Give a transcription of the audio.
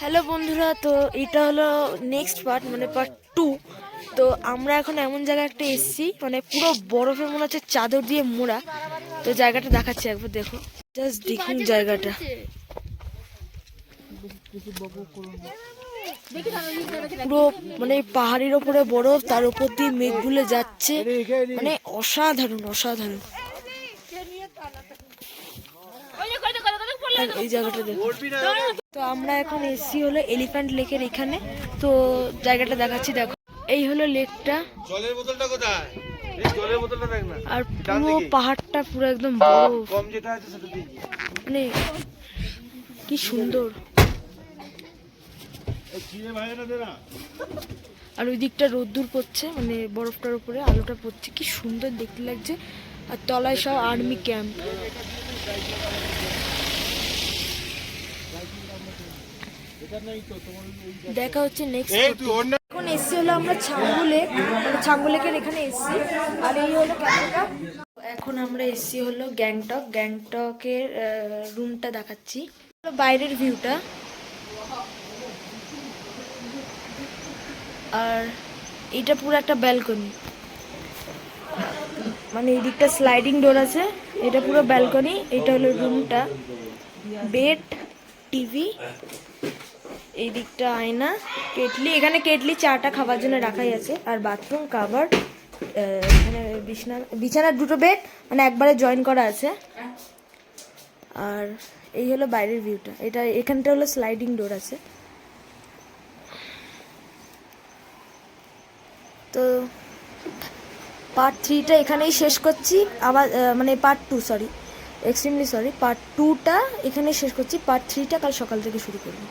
Hello বন্ধুরা, তো এটা হলো নেক্সট পার্ট, মানে পার্ট 2। তো আমরা এখন এমন জায়গায় একটা এসেছি, মানে পুরো বরফে মনে হচ্ছে চাদর দিয়ে মোড়া। তো জায়গাটা দেখাচ্ছি, একবার দেখো, জাস্ট দেখুন জায়গাটা। পুরো মানে পাহাড়ের ওপরে বরফ, তার উপর দিয়ে মেঘগুলো যাচ্ছে, মানে অসাধারণ অসাধারণ। এই জায়গাটা দেখো। তো আমরা এখন এসছি হলো এলিফ্যান্ট লেকের এখানে। তো জায়গাটা দেখাচ্ছি, দেখো এই হলো লেকটা। জলের বোতলটা কোথায়? এই জলের বোতলটা দেখ না। আর পুরো পাহাড়টা পুরো একদম বরফ, কম যেটা আছে সেটা দিয়ে। মানে কি সুন্দর। এই চিড়ে ভাইরা দে না। আর ওই দিকটা রোদ্দুর পড়ছে, মানে বরফটার উপরে আলোটা পড়ছে, কি সুন্দর দেখতে লাগছে। আর তলায় সব আর্মি ক্যাম্প। দেখা হচ্ছে নেক্সট। এখন এসছি হলো আমরা ছাঙ্গু লেক, মানে ছাঙ্গু লেকের এখানে এসছি। আর এই হলো ক্যামেরাটা। এখন আমরা এসছি হলো গ্যাংটক। গ্যাংটকের রুমটা দেখাচ্ছি, বাইরের ভিউটা। আর এটা পুরো একটা ব্যালকনি, মানে এই দিকটা স্লাইডিং ডোর আছে, এটা পুরো ব্যালকনি। এটা হলো রুমটা, বেড, টিভি, এই দিকটা আয়না, কেটলি। এখানে কেটলি চাটা খাবার জন্য রাখাই আছে। আর বাথরুম, কাভার, এখানে বিছানার দুটো বেড, মানে একবারে জয়েন করা আছে। আর এই হলো বাইরের ভিউটা। এটা এখানটা হলো স্লাইডিং ডোর আছে। তো পার্ট 3টা এখানেই শেষ করছি। আবার মানে part 2, sorry, extremely sorry, part 2টা এখানেই শেষ করছি। পার্ট 3টা কাল সকাল থেকে শুরু করবো।